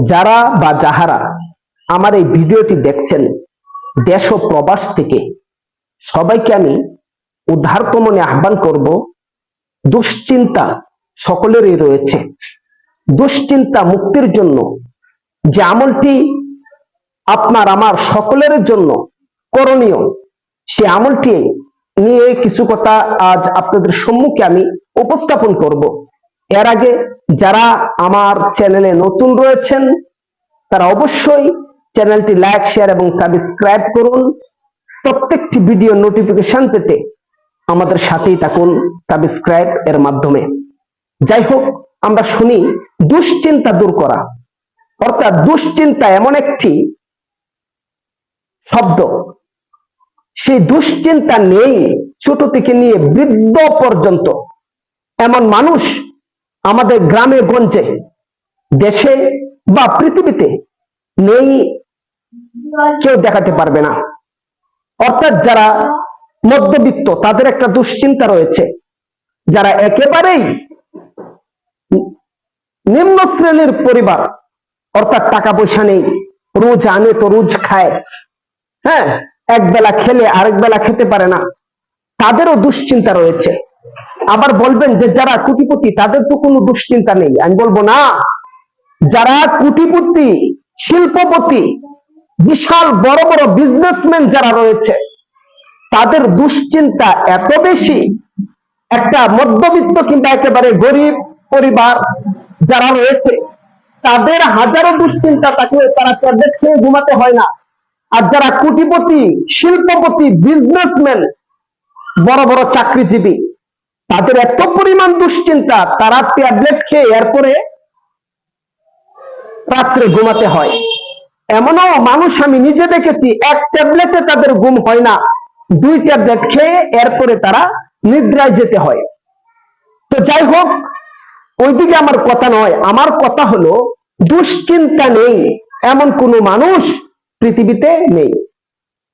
যারা বা যাহারা আমার এই ভিডিওটি দেখছেন দেশ ও প্রবাস থেকে, সবাইকে আমি উদারত মনে আহ্বান করব, দুশ্চিন্তা সকলেরই রয়েছে। দুশ্চিন্তা মুক্তির জন্য যে আমলটি আপনার আমার সকলের জন্য করণীয়, সে আমলটি নিয়ে কিছু কথা আজ আপনাদের সম্মুখে আমি উপস্থাপন করব। এর আগে যারা আমার চ্যানেলে নতুন রয়েছেন তারা অবশ্যই চ্যানেলটি লাইক, শেয়ার এবং সাবস্ক্রাইব করুন। প্রত্যেকটি ভিডিও নোটিফিকেশন পেতে আমাদের সাথেই থাকুন সাবস্ক্রাইব এর মাধ্যমে। যাই হোক, আমরা শুনি দুশ্চিন্তা দূর করা, অর্থাৎ দুশ্চিন্তা এমন একটি শব্দ, সেই দুশ্চিন্তা নেই ছোট থেকে নিয়ে বৃদ্ধ পর্যন্ত। এমন মানুষ আমাদের গ্রামে গঞ্জে, দেশে বা পৃথিবীতে নেই, কেউ দেখাতে পারবে না। অর্থাৎ যারা মধ্যবিত্ত তাদের একটা দুশ্চিন্তা রয়েছে, যারা একেবারেই নিম্ন শ্রেণীর পরিবার, অর্থাৎ টাকা পয়সা নেই, রোজ আনে তো রোজ খায়, হ্যাঁ, এক বেলা খেলে আরেক বেলা খেতে পারে না, তাদেরও দুশ্চিন্তা রয়েছে। আবার বলবেন যে যারা কোটিপতি তাদের তো কোনো দুশ্চিন্তা নেই। আমি বলবো না, যারা কোটিপতি, শিল্পপতি, বিশাল বড় বড় বিজনেসম্যান যারা রয়েছে তাদের দুশ্চিন্তা এত বেশি। একটা মধ্যবিত্ত কিংবা একেবারে গরিব পরিবার যারা রয়েছে তাদের হাজারো দুশ্চিন্তা থাকলে তারা ট্যাবলেট খেয়ে ঘুমাতে হয় না। আর যারা কোটিপতি, শিল্পপতি, বিজনেসম্যান, বড় বড় চাকরিজীবী, তাদের এত পরিমাণ দুশ্চিন্তা, তারা ট্যাবলেট খেয়ে এরপরে রাত্রে ঘুমাতে হয়। এমনও মানুষ আমি নিজে দেখেছি, এক ট্যাবলেটে তাদের ঘুম হয় না, 2 ট্যাবলেট খেয়ে এরপরে তারা নিদ্রায় যেতে হয়। তো যাই হোক, ওইদিকে আমার কথা নয়, আমার কথা হলো দুশ্চিন্তা নেই এমন কোনো মানুষ পৃথিবীতে নেই।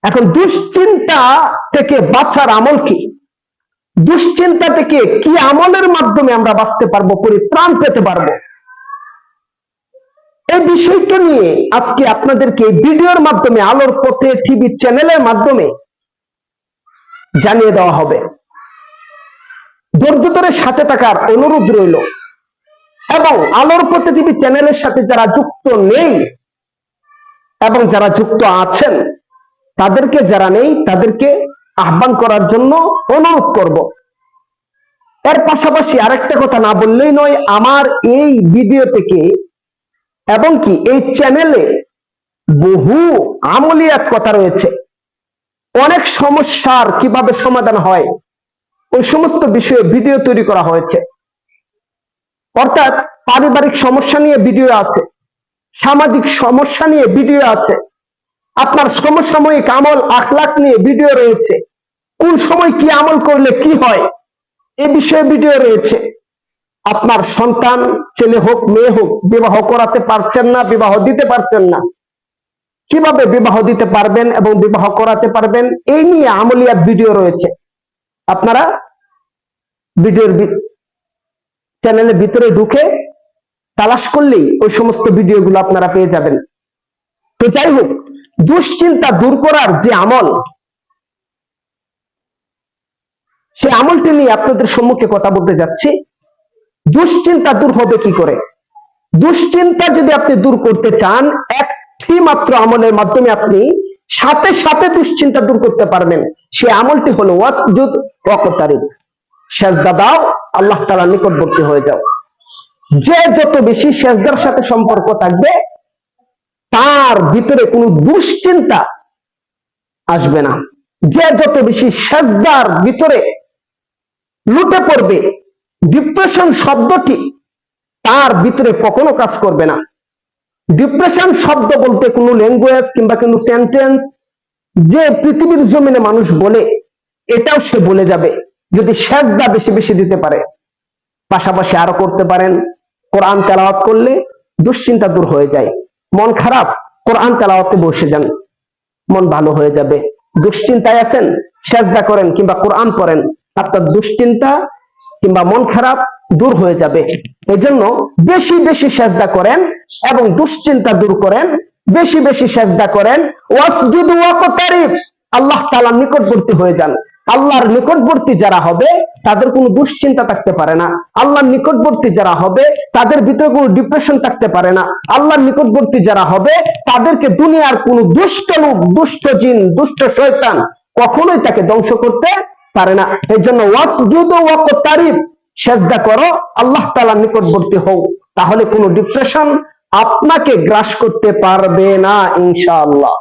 এখন দুশ্চিন্তা থেকে বাঁচার আমল কি? দুশ্চিন্তা থেকে কি আমলের মাধ্যমে আমরা বাঁচতে পারবো, পরিত্রাণ পেতে পারবো, এই বিষয়টা নিয়ে আজকে আপনাদেরকে ভিডিওর মাধ্যমে, আলোর পথে টিভি চ্যানেলের মাধ্যমে জানিয়ে দেওয়া হবে। ধৈর্য ধরে সাথে থাকার অনুরোধ রইল। এবং আলোর পথে টিভি চ্যানেলের সাথে যারা যুক্ত নেই এবং যারা যুক্ত আছেন, তাদেরকে, যারা নেই তাদেরকে আহ্বান করার জন্য অনুরোধ করব। এর পাশাপাশি আরেকটা কথা না বললেই নয়, আমার এই ভিডিও থেকে এবং কি এই চ্যানেলে বহু আমলিয়াত কথা রয়েছে। অনেক সমস্যার কিভাবে সমাধান হয় ওই সমস্ত বিষয়ে ভিডিও তৈরি করা হয়েছে। অর্থাৎ পারিবারিক সমস্যা নিয়ে ভিডিও আছে, সামাজিক সমস্যা নিয়ে ভিডিও আছে, আপনার সমসাময়িক আমল আখলাক নিয়ে ভিডিও রয়েছে, কোন সময় কি আমল করলে কি হয় এ বিষয়ে ভিডিও রয়েছে। আপনার সন্তান, ছেলে হোক মেয়ে হোক, বিবাহ করাতে পারছেন না, বিবাহ দিতে পারছেন না, কিভাবে বিবাহ দিতে পারবেন এবং বিবাহ করাতে পারবেন, এই নিয়ে আমলিয়াত ভিডিও রয়েছে। আপনারা ভিডিওর চ্যানেলের ভিতরে ঢুকে তালাশ করলেই ওই সমস্ত ভিডিওগুলো আপনারা পেয়ে যাবেন। তো যাই হোক, দুশ্চিন্তা দূর করার যে আমল, সে আমলটি নিয়ে আপনাদের সম্মুখে কথা বলতে যাচ্ছি। দুশ্চিন্তা দূর হবে কি করে? দুশ্চিন্তা যদি আপনি দূর করতে চান, একটি মাত্র আমলের মাধ্যমে আপনি সাথে সাথে দুশ্চিন্তা দূর করতে পারবেন। সে আমলটি হলো ওয়াসজুদ ওয়াকতারিব, সেজদা দাও, আল্লাহ তাআলার নিকটবর্তী হয়ে যাও। যে যত বেশি সেজদার সাথে সম্পর্ক থাকবে তার ভিতরে কোনো দুশ্চিন্তা আসবে না। যে যত বেশি সেজদার ভিতরে লুটে পড়বে, ডিপ্রেশন শব্দটি তার ভিতরে কখনো কাজ করবে না। ডিপ্রেশন শব্দ বলতে কোনো ল্যাঙ্গুয়েজ কিংবা কোনো সেন্টেন্স যে পৃথিবীর জমিনে মানুষ বলে, এটাও সে বলে যাবে যদি সেজদা বেশি বেশি দিতে পারে। পাশাপাশি আরো করতে পারেন, কোরআন তেলাওয়াত করলে দুশ্চিন্তা দূর হয়ে যায়। মন খারাপ, কোরআন তেলাওয়াতে বসে যান, মন ভালো হয়ে যাবে। দুশ্চিন্তায় আছেন, সেজদা করেন কিংবা কোরআন পড়েন, আপনার দুশ্চিন্তা কিংবা মন খারাপ দূর হয়ে যাবে। এজন্য বেশি বেশি সেজদা করেন এবং দুশ্চিন্তা দূর করেন, বেশি বেশি সেজদা করেন। ওয়াসজুদু ওয়াকতারিব, আল্লাহ তাআলার নিকটবর্তী হয়ে যান। আল্লাহর নিকটবর্তী যারা হবে তাদের কোনো দুশ্চিন্তা থাকতে পারে না। আল্লাহর নিকটবর্তী যারা হবে তাদের ভিতরে কোনো ডিপ্রেশন থাকতে পারে না। আল্লাহর নিকটবর্তী যারা হবে তাদেরকে দুনিয়ার কোনো দুষ্ট লোক, দুষ্ট জিন, দুষ্ট শয়তান কখনোই তাকে ধ্বংস করতে পারে না। এই জন্য ওয়াসজুদু ওয়াকতারিব, সেজদা করো, আল্লাহ তাআলার নিকটবর্তী হও, তাহলে কোনো ডিপ্রেশন আপনাকে গ্রাস করতে পারবে না ইনশাআল্লাহ।